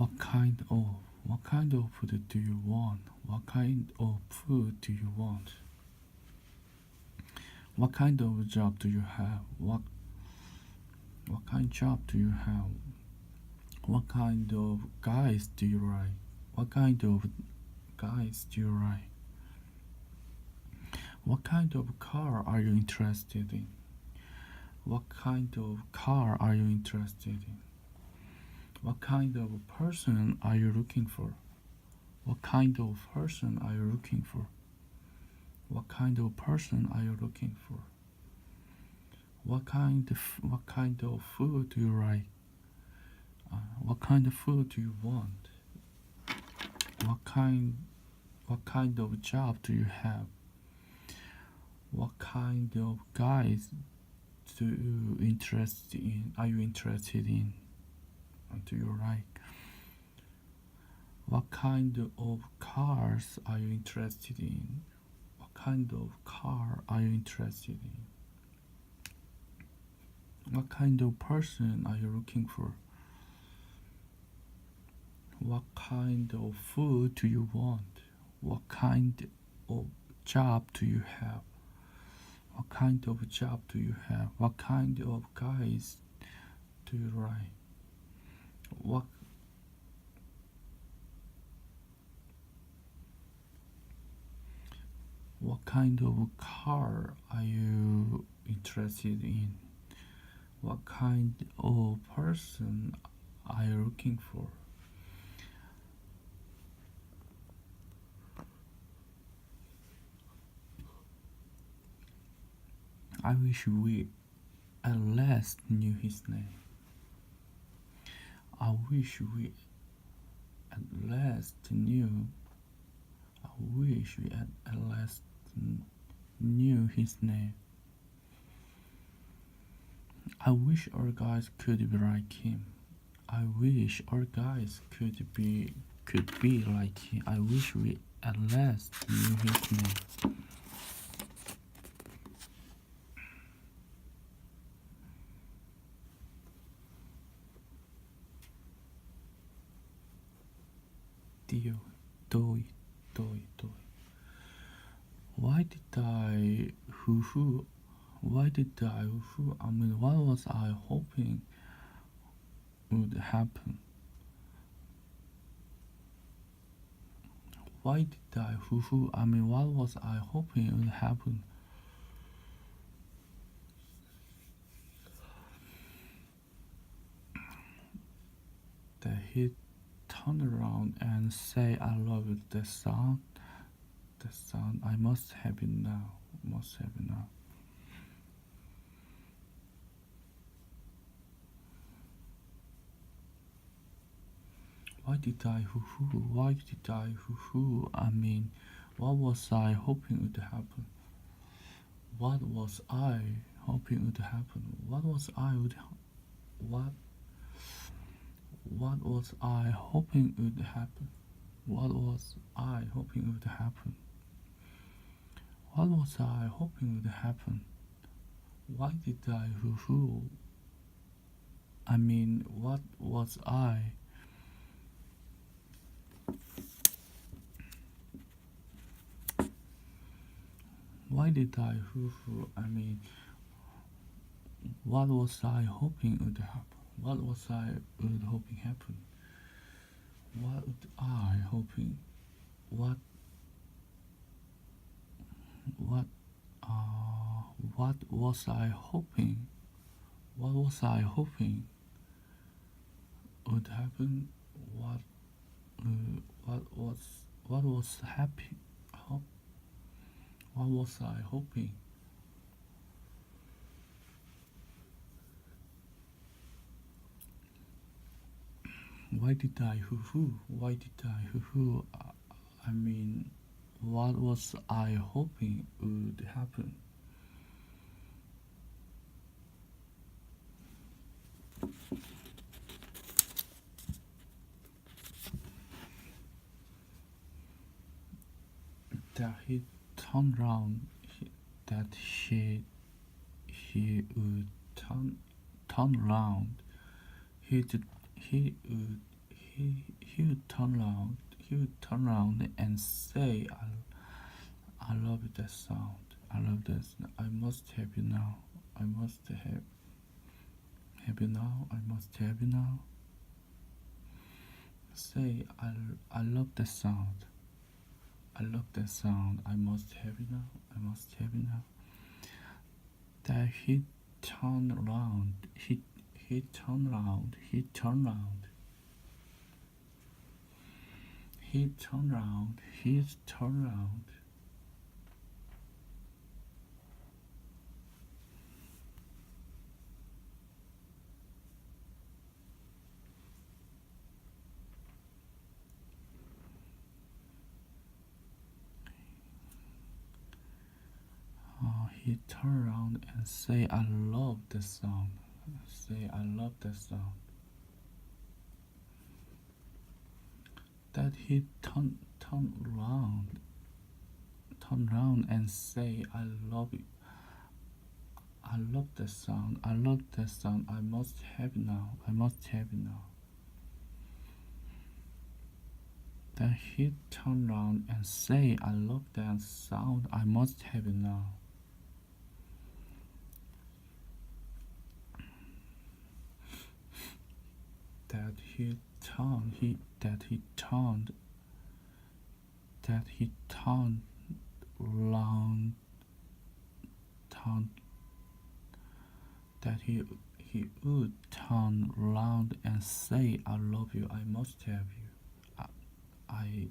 What kind of food do you want? What kind of food do you want? What kind of job do you have? What kind of job do you have? What kind of guys do you like? What kind of guys do you like? What kind of car are you interested in? What kind of car are you interested in? What kind of person are you looking for? What kind of person are you looking for? What kind of person are you looking for? What kind of food do you like? What kind of food do you want? What kind of job do you have? What kind of guys are you interested in? Do you like? What kind of cars are you interested in? What kind of car are you interested in? What kind of person are you looking for? What kind of food do you want? What kind of job do you have? What kind of job do you have? What kind of guys do you like? What kind of car are you interested in? What kind of person are you looking for? I wish we at last knew his name. I wish we at last knew. I wish we at last knew his name. I wish our guys could be like him. I wish our guys could be like him. I wish we at last knew his name. Dio, doi, doi, doi. Why did I hoo-hoo? Why did I hoo-hoo? I mean, what was I hoping would happen? Why did I hoo-hoo? I mean, what was I hoping would happen? That he turned around and say, I love it. The sound, I must have it now. Must have it now. Why did I hoo-hoo? Why did I hoo-hoo? I mean, what was I hoping would happen? What was I hoping would happen? What was I hoping would happen? What was I hoping would happen? What was I hoping would happen? Why did I hoo-hoo? I mean, what was I? Why did I hoo-hoo? I mean, what was I hoping would happen? What was I hoping happen? What would I hoping? What was I hoping? What was I hoping would happen? What was happy? What was I hoping? Why did I hoo-hoo? Why did I hoo-hoo? I mean, what was I hoping would happen? That he turned round, that he would turn round, he He would turn around. He would turn around and say, I love that sound. I love this. I must have you now. I must have you now. I must have you now. Say, I love that sound. I love that sound. I must have you now. I must have you now. That he turned around. He turned around. He turned around. He turned around. He turned around. He turned around and say, I love the sound. Say, I love the sound. That he turned around and say, I love it. I love the sound. I love the sound. I must have it now. I must have it now. Then he turned around and say, I love that sound. I must have it now. That he turned around, that he would turn around and say, I love you. I must have you. I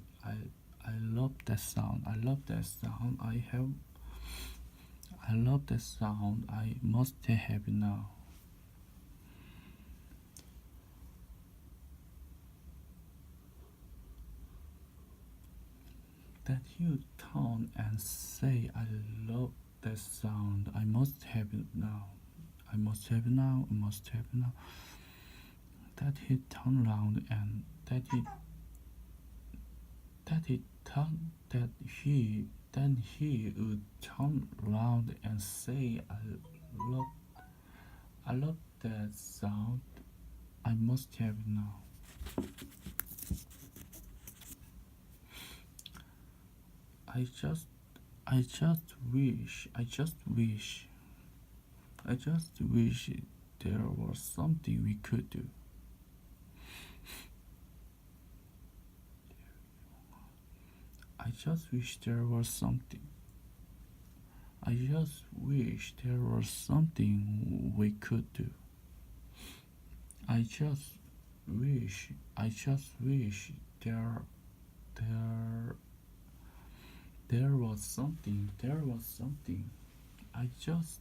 love that sound. I love that sound. I love that sound. I must have it now. That you turn and say, I love that sound. I must have it now. I must have it now. I must have it now. That he turned around and then he would turn around and say, I love that sound. I must have it now. I just wish there was something we could do. I just wish there was something. I just wish there was something we could do. I just wish there was something. I just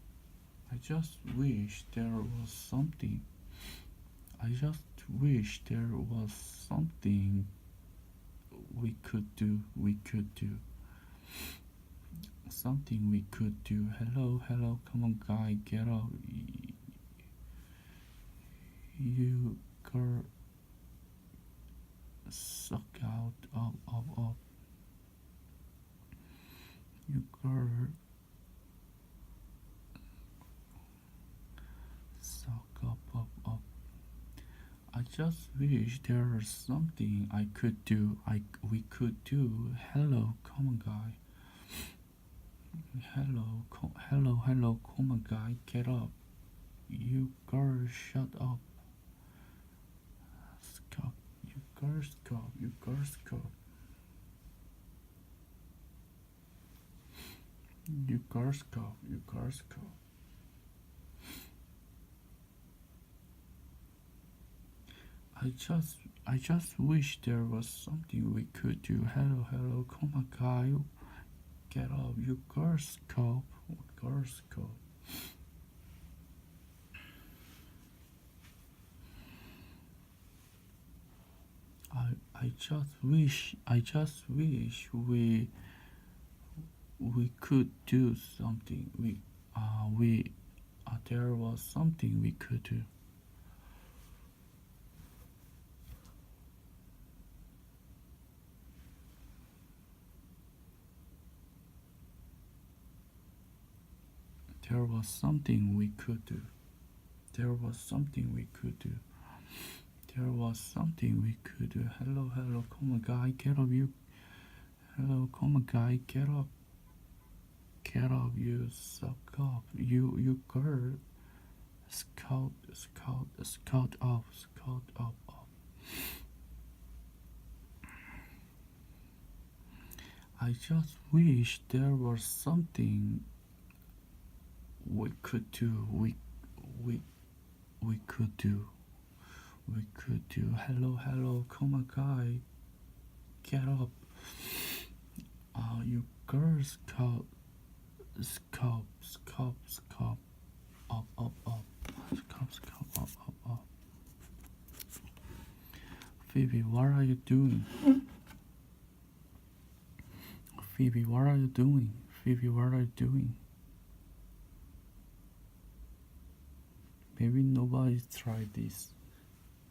wish there was something. I just wish there was something we could do. Something we could do. Hello, come on, guy, get up. You girl, suck out, up. You girl, suck up. I just wish there was something I could do. We could do. Hello, come on, guy. Hello, come on, guy, get up. You girl, shut up. Stop. You girl, stop. You girl, stop. I just wish there was something we could do. Hello, come on, guy, get up. You girl, stop. I just wish we could do something. There was something we could do. There was something we could do. there was something we could do. Hello, hello, come on, guy, get up, you. Hello, come on, guy, get up. Get up, you suck up. You girl. Scout up. I just wish there was something we could do. We could do. We could do. Hello, hello, come on, guy. Get up. You girls scout. Up. Up. Phoebe, what are you doing? Phoebe, what are you doing? Phoebe, what are you doing? Maybe nobody's tried this.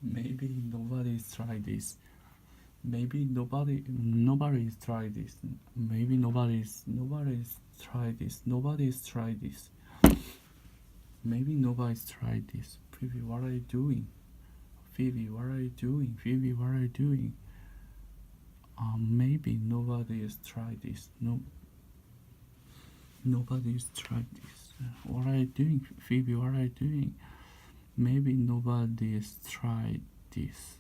Maybe nobody's tried this. Maybe nobody's tried this. Maybe nobody's tried this. Nobody's tried this. Maybe nobody's tried this. Phoebe, what are you doing? Phoebe, what are you doing? Phoebe, what are you doing? Maybe nobody has tried this. Nobody's tried this. What are you doing, Phoebe? What are you doing? Maybe nobody has tried this.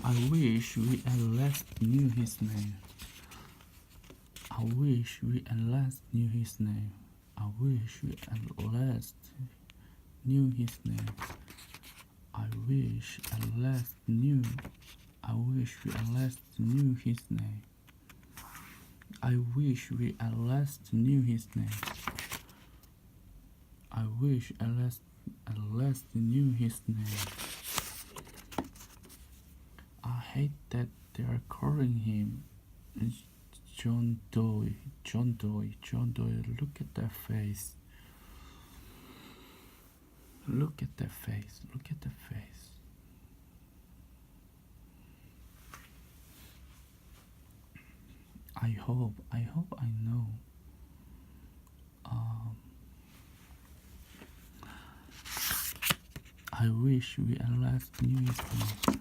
I wish we at last knew his name. I wish we at last knew his name. I wish we at last knew his name. I wish at last knew. I wish we at last knew his name. I wish we at last knew his name. I wish at last knew his name. I hate that they are calling him John Doe. Look at that face. Look at that face. I hope I know. I wish we at last knew his name.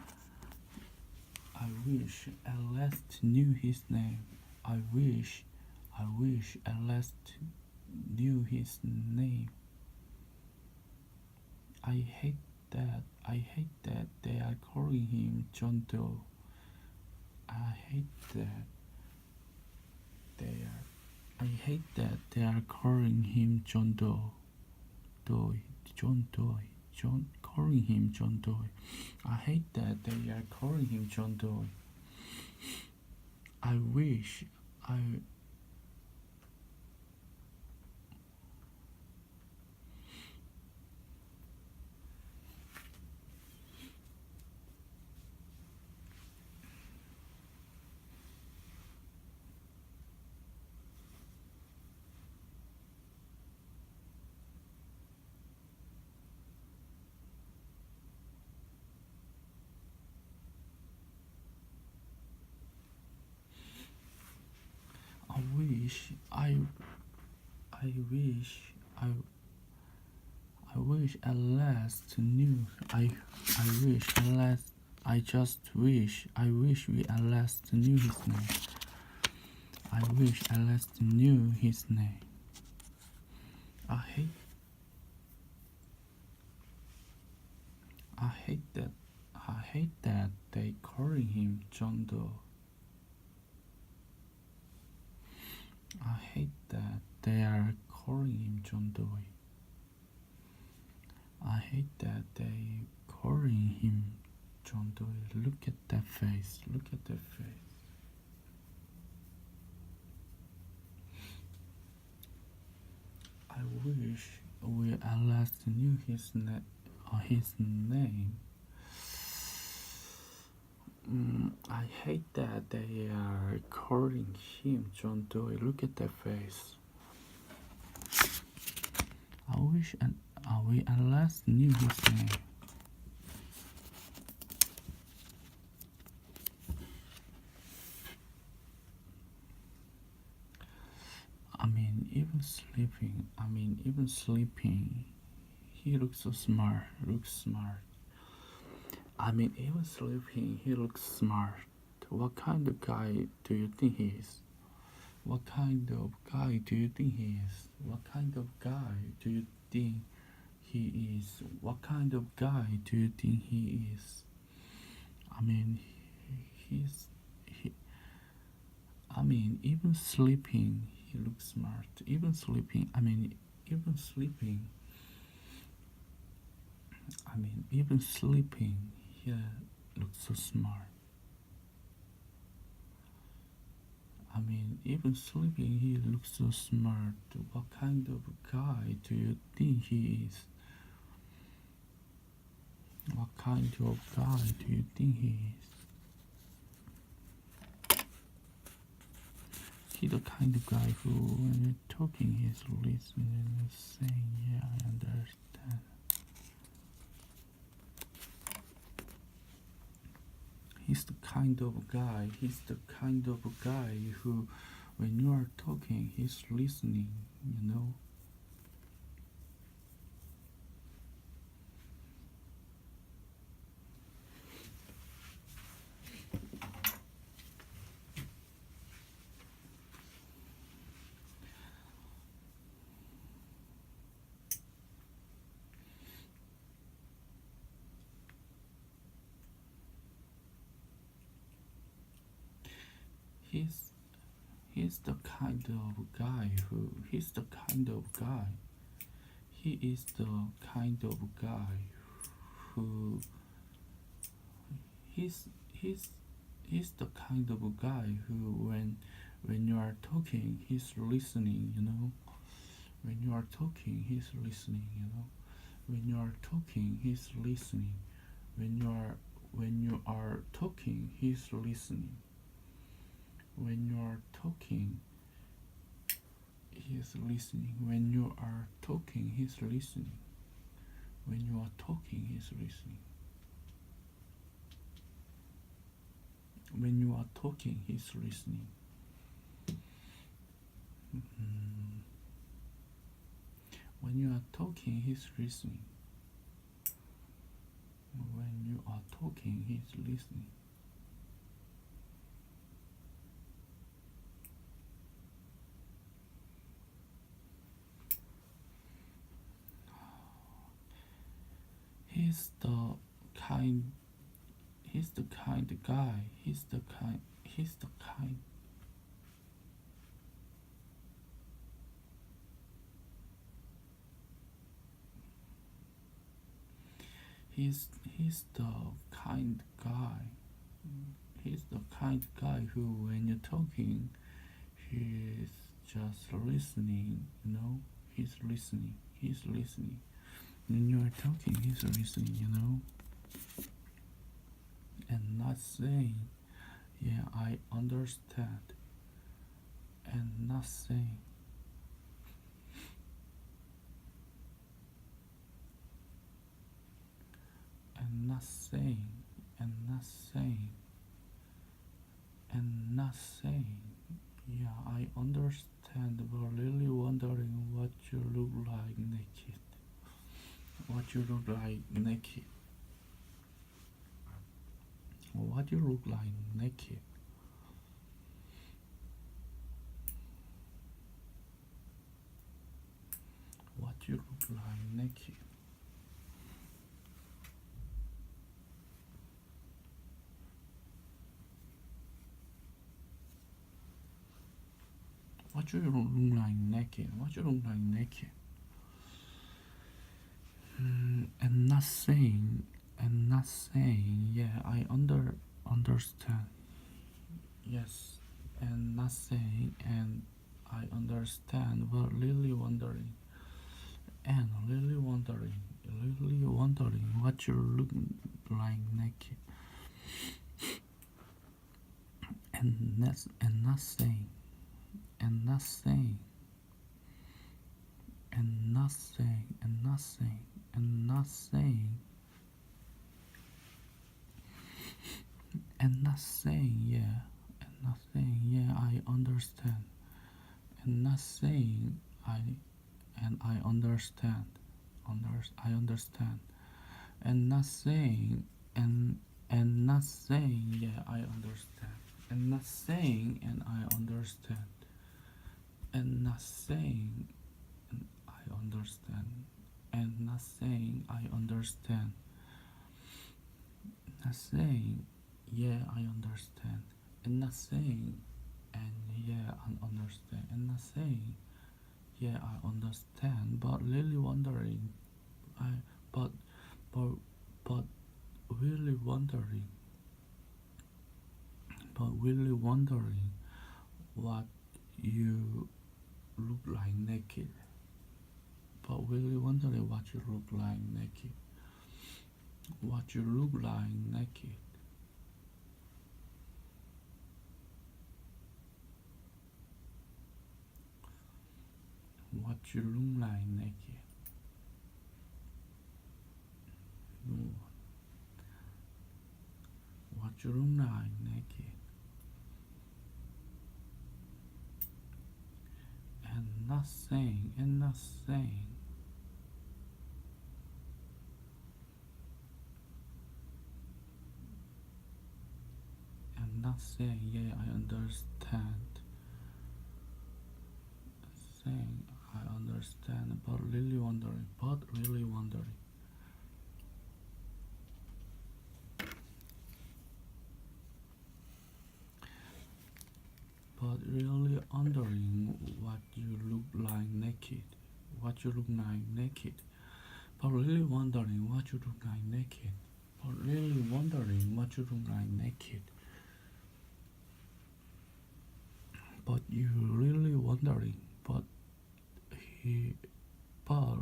I wish at last knew his name. I wish at last knew his name. I hate that they are calling him John Doe. I hate that they are calling him John Doe. Calling him John Doe. I hate that they are calling him John Doe. I wish at last knew. I wish we at last knew his name. I wish at last knew his name. I hate that they calling him John Doe. I hate that they are calling him John Doe. I hate that they calling him John Doe. Look at that face. I wish we at last knew his name. I hate that they are calling him John Doe. Look at that face. I wish we at last knew his name. even sleeping, he looks so smart. Even sleeping, he looks smart. What kind of guy do you think he is? What kind of guy do you think he is? What kind of guy do you think he is? What kind of guy do you think he is? He's he. Even sleeping, he looks smart. Even sleeping. Even sleeping, he looks so smart. Even sleeping, he looks so smart. What kind of guy do you think he is? What kind of guy do you think he is? He's the kind of guy who, when you're talking, he's listening and saying, "Yeah, I understand." He's the kind of guy. Who, when you are talking, he's listening. You know. He's the kind of guy who. He's the kind of guy. He is the kind of guy who. He's the kind of guy who, when you are talking, he's listening. You know. When you are talking, he's listening. You know. When you are talking, he's listening. When you are talking, he's listening. When you are talking, he's listening. When you are talking, he's listening. When you are talking, he's listening. When you are talking, he's listening. When you are talking, he's listening. When you are talking, he's listening. He's the kind guy. He's the kind He's the kind guy. He's the kind guy who, when you're talking, he's just listening. You know, he's listening. When you are talking, he's listening. You know, and not saying, "Yeah, I understand," and not saying, and not saying, and not saying, and not saying, "Yeah, I understand," but really wondering what you look like naked. What you look like naked. What you look like naked. What you look like naked. What you look like naked. What you look like naked. And not saying, yeah, I understand. Yes, and not saying, and I understand, but really wondering, and really wondering what you look like naked. And not saying, and not saying, and not saying, and not saying, and not saying, and not saying, yeah, I understand, and not saying, I understand. I understand. And not saying yeah I understand. And not saying and I understand. And not saying and I understand. And not saying I understand. Not saying yeah I understand. And not saying and yeah I understand. And not saying yeah I understand. But really wondering I but but but really wondering what you look like naked. But really wondering what you look like naked. What you look like naked. What you look like naked. What you look like naked. And not saying and not saying and not saying yeah I understand. Saying I understand but really wondering but really wondering what you look like naked. What you look like naked. But really wondering what you look like naked. But really wondering what you look like naked. But you really wondering but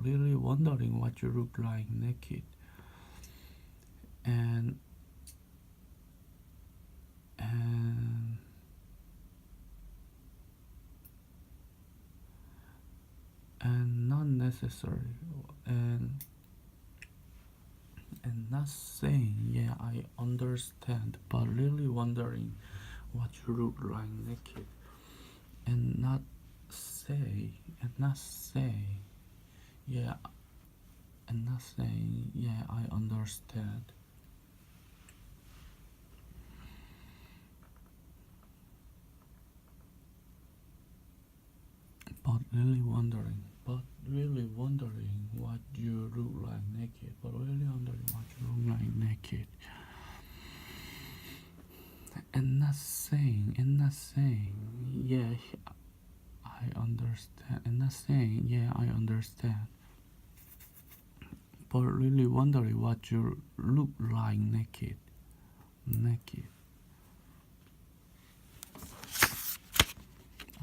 really wondering what you look like naked. And not necessary and not saying yeah I understand but really wondering what you look like naked. And not say yeah and not saying yeah I understand but really wondering what you look like naked. But really wondering what you look like naked. And not saying yeah I understand. And not saying yeah I understand. But really wondering what you look like naked.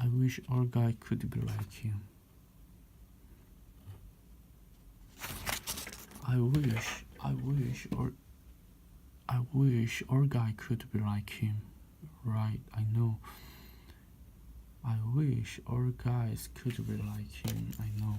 I wish our guy could be like him. I wish our guy could be like him. Right, I know. I wish our guys could be like him, I know.